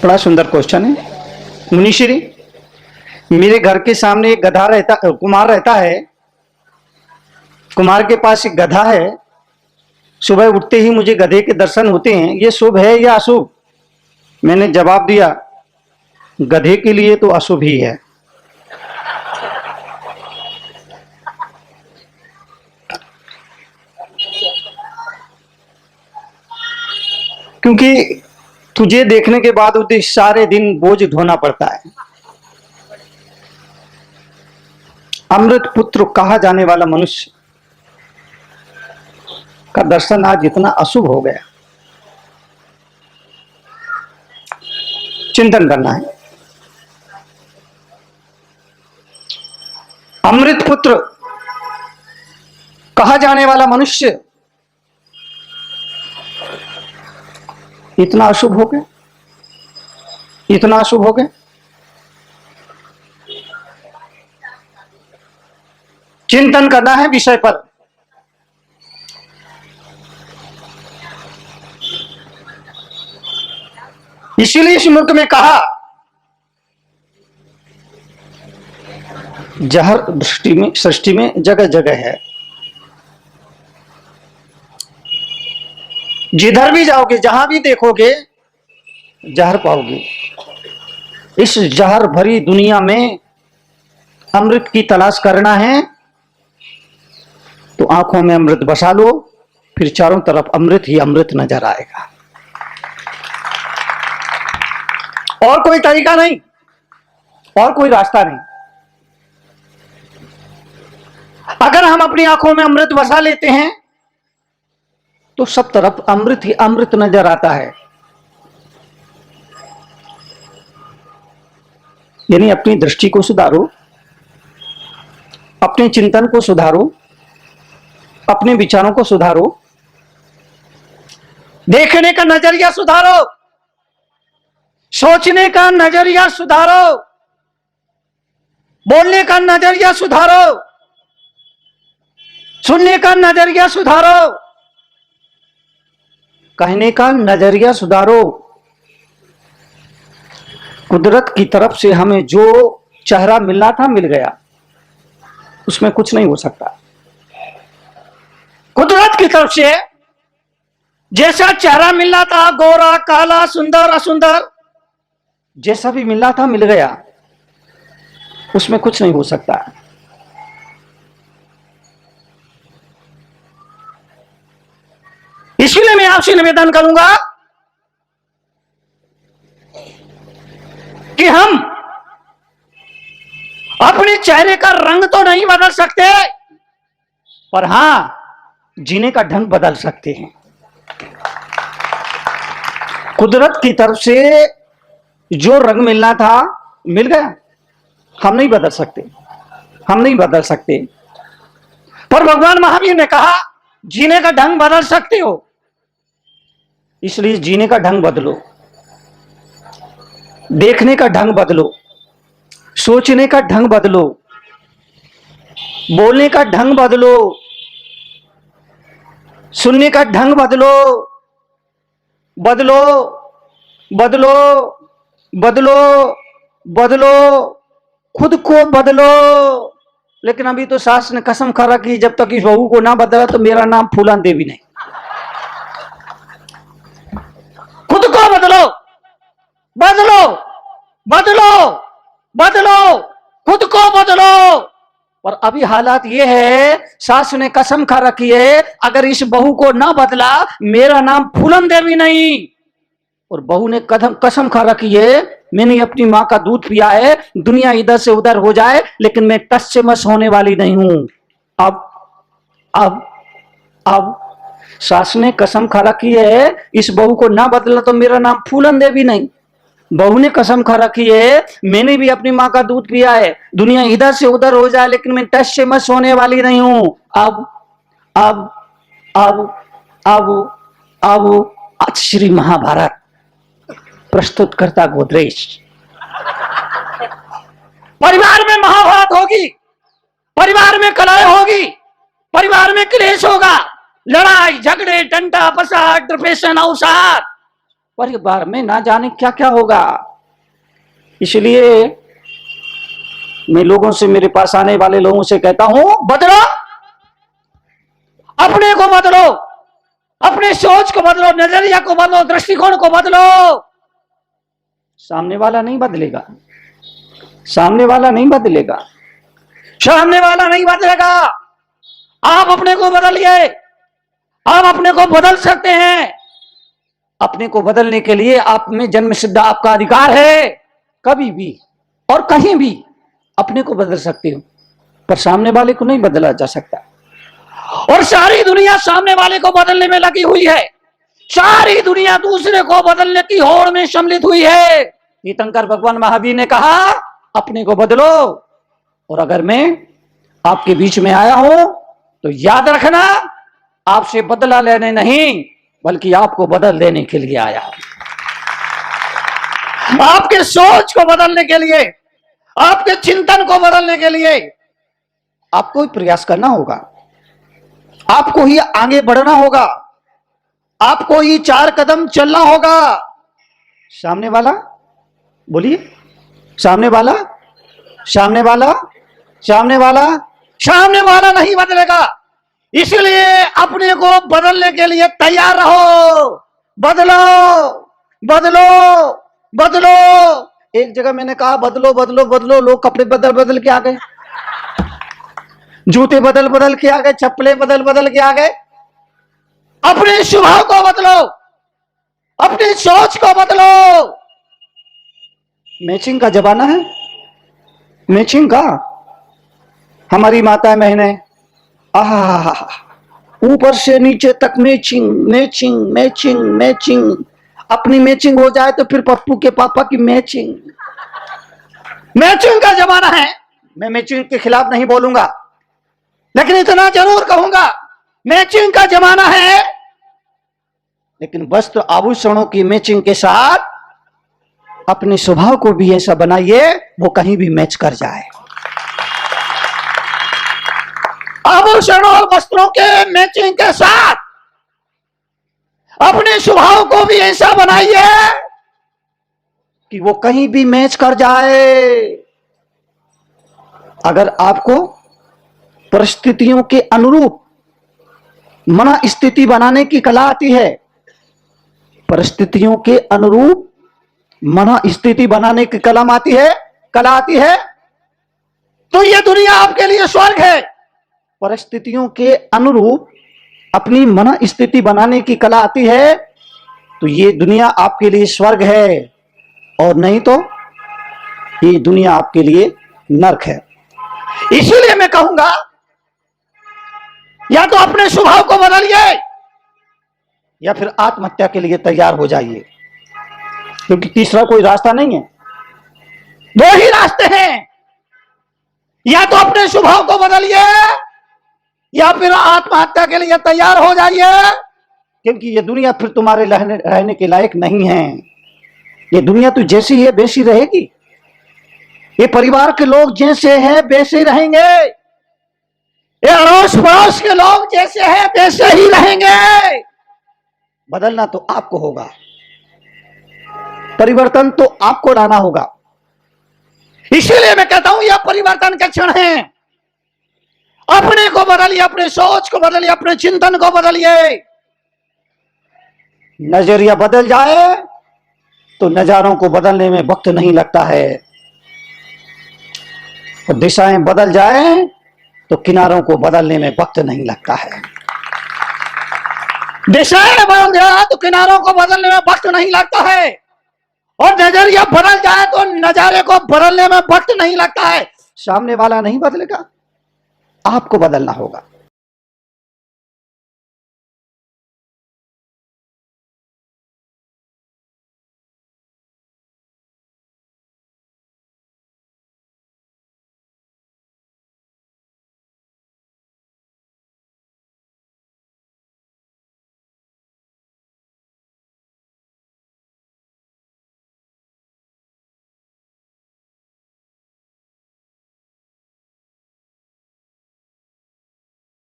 बड़ा सुंदर क्वेश्चन है। मुनीश्री, मेरे घर के सामने एक गधा रहता, कुमार रहता है। कुमार के पास एक गधा है। सुबह उठते ही मुझे गधे के दर्शन होते हैं, ये शुभ है या अशुभ? मैंने जवाब दिया, गधे के लिए तो अशुभ ही है। क्योंकि तुझे देखने के बाद उसे सारे दिन बोझ ढोना पड़ता है। अमृत पुत्र कहा जाने वाला मनुष्य का दर्शन आज इतना अशुभ हो गया। चिंतन करना है। अमृत पुत्र कहा जाने वाला मनुष्य इतना अशुभ हो गया, इतना अशुभ हो गया। चिंतन करना है विषय पर। इसीलिए इस मूर्ख में कहा, जहर सृष्टि में जगह जगह है। जिधर भी जाओगे, जहां भी देखोगे, जहर पाओगे। इस जहर भरी दुनिया में अमृत की तलाश करना है तो आंखों में अमृत बसा लो, फिर चारों तरफ अमृत ही अमृत नजर आएगा। और कोई तरीका नहीं, और कोई रास्ता नहीं। अगर हम अपनी आंखों में अमृत बसा लेते हैं तो सब तरफ अमृत ही अमृत नजर आता है। यानी अपनी दृष्टि को सुधारो, अपने चिंतन को सुधारो, अपने विचारों को सुधारो, देखने का नजरिया सुधारो, सोचने का नजरिया सुधारो, बोलने का नजरिया सुधारो, सुनने का नजरिया सुधारो, कहने का नजरिया सुधारो। कुदरत की तरफ से हमें जो चेहरा मिलना था मिल गया, उसमें कुछ नहीं हो सकता। कुदरत की तरफ से जैसा चेहरा मिलना था, गोरा काला सुंदर असुंदर, जैसा भी मिलना था मिल गया, उसमें कुछ नहीं हो सकता। इसलिए मैं आपसे निवेदन करूंगा कि हम अपने चेहरे का रंग तो नहीं बदल सकते, पर हां, जीने का ढंग बदल सकते हैं। कुदरत की तरफ से जो रंग मिलना था मिल गया, हम नहीं बदल सकते, हम नहीं बदल सकते। पर भगवान महावीर ने कहा, जीने का ढंग बदल सकते हो, इसलिए जीने का ढंग बदलो, देखने का ढंग बदलो, सोचने का ढंग बदलो, बोलने का ढंग बदलो, सुनने का ढंग बदलो, बदलो बदलो बदलो बदलो, खुद को बदलो। लेकिन अभी तो सास ने कसम खा रखी, जब तक इस बहू को ना बदला तो मेरा नाम फूलन देवी नहीं। खुद को बदलो, बदलो बदलो बदलो, खुद को बदलो। और अभी हालात ये है, सास ने कसम खा रखी है, अगर इस बहू को ना बदला मेरा नाम फूलन देवी नहीं। और बहू ने कसम खा रखी है, मैंने अपनी मां का दूध पिया है, दुनिया इधर से उधर हो जाए लेकिन मैं टस से मस होने वाली नहीं हूं। अब सास ने कसम खा रखी है, इस बहू को ना बदला तो मेरा नाम फूलन देवी नहीं। बहू ने कसम खा रखी है, मैंने भी अपनी मां का दूध पिया है, दुनिया इधर से उधर हो जाए लेकिन मैं टस से मस होने वाली नहीं हूं। अब आज श्री महाभारत प्रस्तुत करता गोदरेज। परिवार में महाभारत होगी, परिवार में कलह होगी, परिवार में क्लेश होगा, लड़ाई झगड़े डंडा फसाद डिप्रेशन अवसाद, परिवार में ना जाने क्या क्या होगा। इसलिए मैं लोगों से, मेरे पास आने वाले लोगों से कहता हूं, बदलो, अपने को बदलो, अपने सोच को बदलो, नजरिया को बदलो, दृष्टिकोण को बदलो। सामने वाला नहीं बदलेगा, सामने वाला नहीं बदलेगा, सामने वाला नहीं बदलेगा। आप अपने को बदलिए, आप अपने को बदल सकते हैं। अपने को बदलने के लिए आप में जन्म सिद्ध आपका अधिकार है। कभी भी और कहीं भी अपने को बदल सकते हो, पर सामने वाले को नहीं बदला जा सकता। और सारी दुनिया सामने वाले को बदलने में लगी हुई है। सारी दुनिया दूसरे को बदलने की होड़ में सम्मिलित हुई है। तीर्थंकर भगवान महावीर ने कहा, अपने को बदलो। और अगर मैं आपके बीच में आया हूं तो याद रखना, आपसे बदला लेने नहीं, बल्कि आपको बदल देने के लिए आया हूं। आपके सोच को बदलने के लिए, आपके चिंतन को बदलने के लिए आपको ही प्रयास करना होगा, आपको ही आगे बढ़ना होगा, आपको ही 4 कदम चलना होगा। सामने वाला बोलिए, सामने वाला, सामने वाला, सामने वाला, सामने वाला नहीं बदलेगा। इसलिए अपने को बदलने के लिए तैयार रहो। बदलो, बदलो, बदलो। एक जगह मैंने कहा बदलो बदलो बदलो, लोग कपड़े बदल बदल के आ गए, जूते बदल बदल के आ गए, चप्पलें बदल बदल के आ गए। अपने स्वभाव को बदलो, अपनी सोच को बदलो। मैचिंग का जमाना है, मैचिंग का। हमारी माता बहने आहा, ऊपर से नीचे तक मैचिंग मैचिंग मैचिंग मैचिंग। अपनी मैचिंग हो जाए तो फिर पप्पू के पापा की मैचिंग। मैचिंग का जमाना है। मैं मैचिंग के खिलाफ नहीं बोलूंगा, लेकिन इतना जरूर कहूंगा, मैचिंग का जमाना है। लेकिन वस्त्र आभूषणों की मैचिंग के साथ अपने स्वभाव को भी ऐसा बनाइए वो कहीं भी मैच कर जाए। आभूषणों और वस्त्रों के मैचिंग के साथ अपने स्वभाव को भी ऐसा बनाइए कि वो कहीं भी मैच कर जाए। अगर आपको परिस्थितियों के अनुरूप मन स्थिति बनाने की कला आती है, परिस्थितियों के अनुरूप मन स्थिति बनाने की कला आती है, तो ये दुनिया आपके लिए स्वर्ग है। परिस्थितियों के अनुरूप अपनी मन स्थिति बनाने की कला आती है तो ये दुनिया आपके लिए स्वर्ग है, और नहीं तो ये दुनिया आपके लिए नरक है। इसीलिए मैं कहूंगा, या तो अपने स्वभाव को बदलिए या फिर आत्महत्या के लिए तैयार हो जाइए, क्योंकि तीसरा कोई रास्ता नहीं है। 2 ही रास्ते हैं, या तो अपने स्वभाव को बदलिए या फिर आत्महत्या के लिए तैयार हो जाइए, क्योंकि ये दुनिया फिर तुम्हारे रहने के लायक नहीं है। ये दुनिया तो जैसी है वैसी रहेगी, ये परिवार के लोग जैसे हैं वैसे रहेंगे, ये अड़ोस पड़ोस के लोग जैसे हैं वैसे ही रहेंगे। बदलना तो आपको होगा, परिवर्तन तो आपको लाना होगा। इसीलिए मैं कहता हूं यह परिवर्तन के क्षण है। अपने को बदलिए, अपने सोच को बदलिए, अपने चिंतन को बदलिए। नजरिया बदल जाए तो नजारों को बदलने में वक्त नहीं लगता है, और दिशाएं बदल जाए तो किनारों को बदलने में वक्त नहीं लगता है। दिशाएं बदल जाए तो किनारों को बदलने में वक्त नहीं लगता है, और नजरिया बदल जाए तो नजारे को बदलने में वक्त नहीं लगता है। सामने वाला नहीं बदलेगा, आपको बदलना होगा।